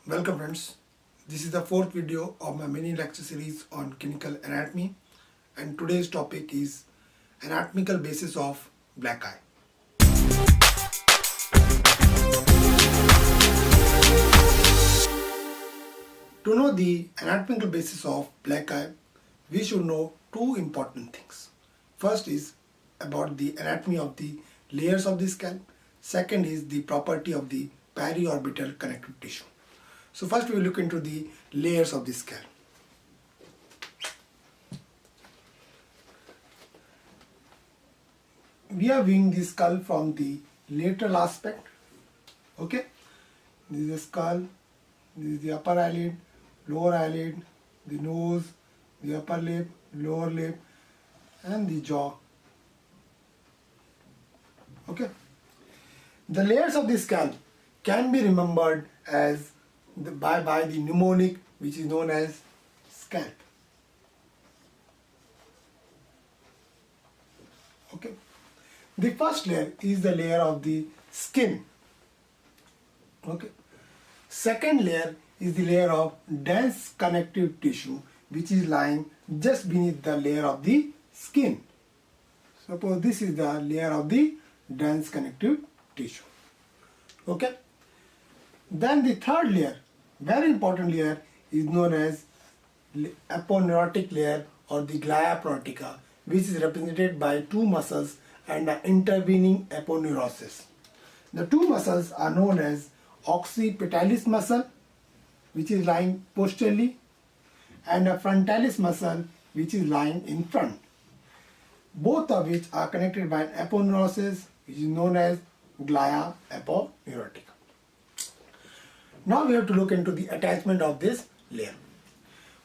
Welcome friends. This is the fourth video of my mini lecture series on clinical anatomy, and today's topic is anatomical basis of black eye. To know the anatomical basis of black eye, we should know two important things. First is about the anatomy of the layers of the scalp. Second is the property of the periorbital connective tissue. So first we will look into the layers of the scalp. We are viewing the skull from the lateral aspect. Okay, this is the skull, this is the upper eyelid, lower eyelid, the nose, the upper lip, lower lip, and the jaw. Okay, the layers of the scalp can be remembered as by the mnemonic which is known as scalp. Okay, the first layer is the layer of the skin. Okay, second layer is the layer of dense connective tissue which is lying just beneath the layer of the skin. Suppose this is the layer of the dense connective tissue. Okay, then the third layer, very important layer, is known as aponeurotic layer or the glia protica, which is represented by two muscles and an intervening aponeurosis. The two muscles are known as occipitalis muscle, which is lying posteriorly, and a frontalis muscle, which is lying in front, both of which are connected by an aponeurosis, which is known as glia aponeurotica. Now we have to look into the attachment of this layer.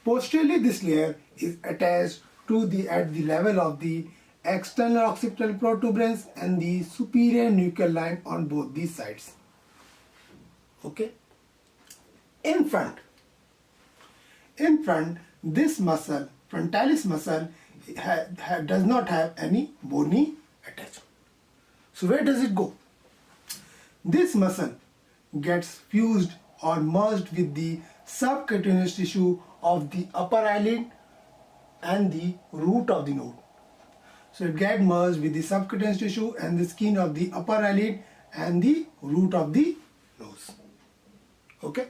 Posteriorly, this layer is attached to at the level of the external occipital protuberance and the superior nuchal line on both these sides. Okay. In front, this muscle, frontalis muscle, does not have any bony attachment. So where does it go? This muscle gets fused or merged with the subcutaneous tissue of the upper eyelid and the root of the node. So it gets merged with the subcutaneous tissue and the skin of the upper eyelid and the root of the nose. Okay.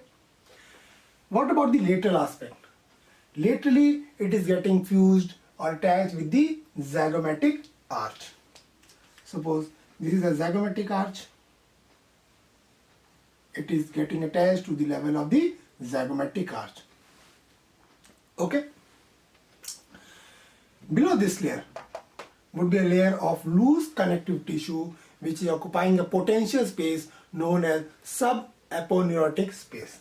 What about the lateral aspect? Laterally, it is getting fused or attached with the zygomatic arch. Suppose this is a zygomatic arch. It is getting attached to the level of the zygomatic arch. Okay. Below this layer would be a layer of loose connective tissue which is occupying a potential space known as subaponeurotic space.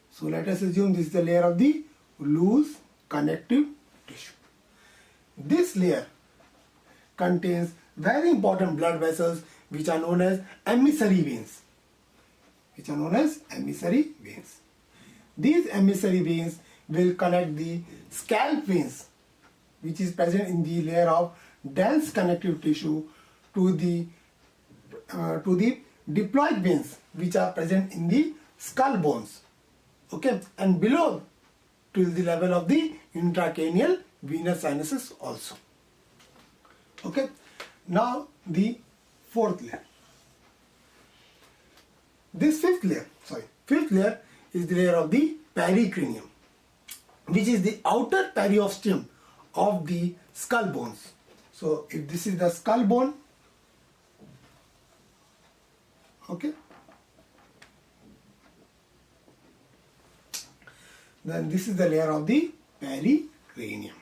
So let us assume this is the layer of the loose connective tissue. This layer contains very important blood vessels which are known as emissary veins. These emissary veins will connect the scalp veins, which is present in the layer of dense connective tissue, to the diploid veins, which are present in the skull bones. Okay, and below to the level of the intracranial venous sinuses also. Okay, now the fourth layer. This fifth layer is the layer of the pericranium, which is the outer periosteum of the skull bones. So if this is the skull bone, okay, then this is the layer of the pericranium.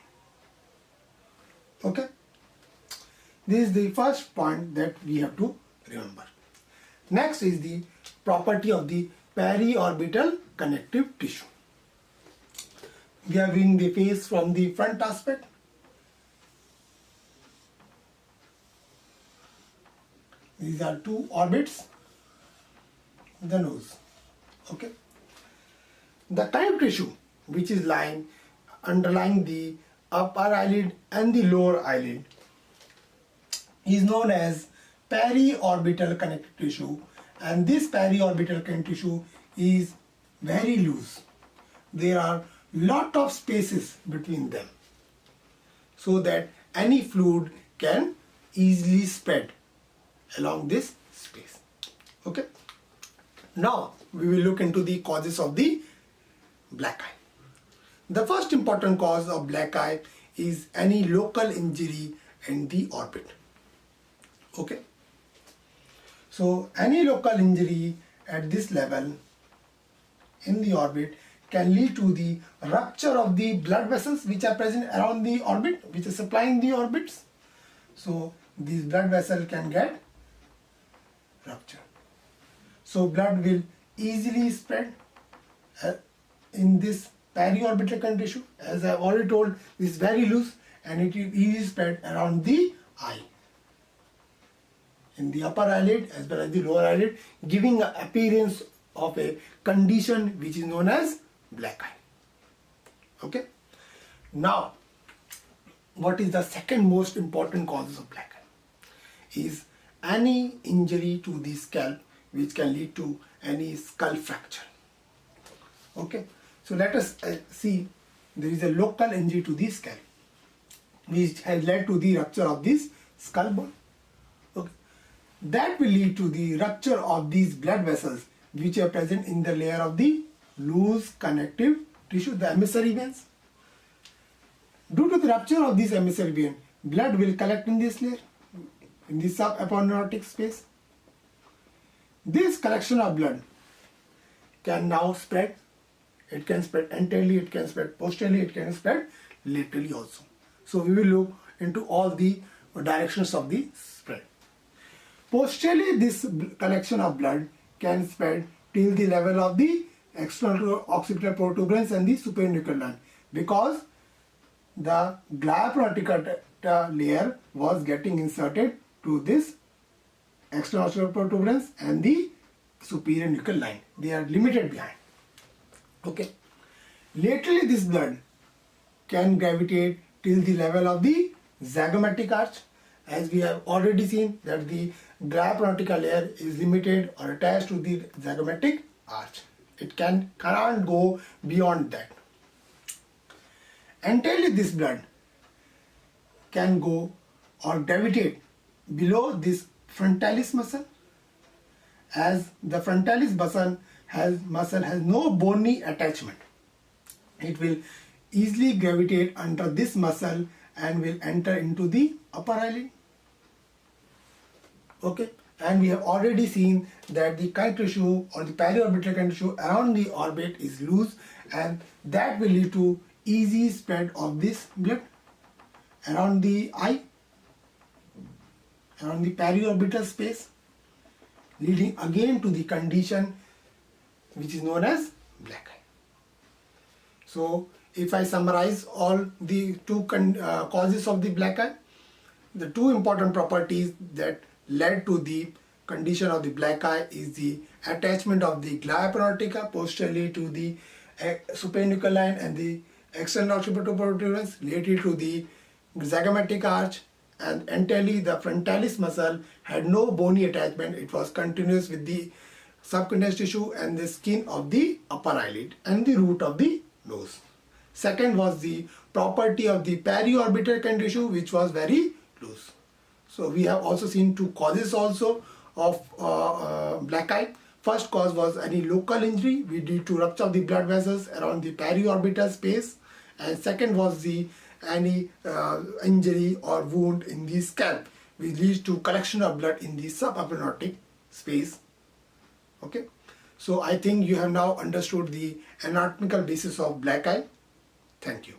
Okay, this is the first point that we have to remember. Next is the property of the periorbital connective tissue. We are viewing the face from the front aspect. These are two orbits, the nose. Okay. The connective tissue which is underlying the upper eyelid and the lower eyelid is known as periorbital connective tissue and this periorbital connective tissue is very loose. There are lot of spaces between them, so that any fluid can easily spread along this space. Okay. Now we will look into the causes of the black eye. The first important cause of black eye is any local injury in the orbit. Okay. So any local injury at this level in the orbit can lead to the rupture of the blood vessels which are present around the orbit, which are supplying the orbits. So these blood vessels can get ruptured. So blood will easily spread in this periorbital connective tissue. As I have already told, this is very loose and it will easily spread around the eye, in the upper eyelid as well as the lower eyelid, giving an appearance of a condition which is known as black eye. Okay. Now, what is the second most important causes of black eye? Is any injury to the scalp which can lead to any skull fracture. Okay. So let us see, there is a local injury to the scalp which has led to the rupture of this skull bone. Okay. That will lead to the rupture of these blood vessels which are present in the layer of the loose connective tissue, the emissary veins. Due to the rupture of this emissary vein, blood will collect in this layer, in the subaponeurotic space. This collection of blood can now spread. It can spread anteriorly, it can spread posteriorly, it can spread laterally also. So we will look into all the directions of the spread. Posteriorly, this collection of blood can spread till the level of the external occipital protuberance and the superior nuclear line, because the glabropterygium layer was getting inserted to this external occipital protuberance and the superior nuclear line. They are limited behind. Okay. Laterally, this blood can gravitate till the level of the zygomatic arch, as we have already seen that the glabropterygium layer is limited or attached to the zygomatic arch. It cannot go beyond that. Anteriorly, this blood can go or gravitate below this frontalis muscle, as the frontalis muscle has no bony attachment. It will easily gravitate under this muscle and will enter into the upper eyelid. Okay, and we have already seen that the connective tissue or the periorbital connective tissue around the orbit is loose, and that will lead to easy spread of this blood around the eye, around the periorbital space, leading again to the condition which is known as black eye. So if I summarize all the two causes of the black eye, the two important properties that led to the condition of the black eye is the attachment of the glabella panotica posteriorly to the superior nuclear line and the external occipital protuberance related to the zygomatic arch, and anteriorly the frontalis muscle had no bony attachment. It was continuous with the subcutaneous tissue and the skin of the upper eyelid and the root of the nose. Second was the property of the periorbital connective tissue, which was very loose. So we have also seen two causes also of black eye. First cause was any local injury which due to rupture of the blood vessels around the periorbital space, and second was the any injury or wound in the scalp which leads to collection of blood in the subaponeurotic space. Okay, so I think you have now understood the anatomical basis of black eye. Thank you.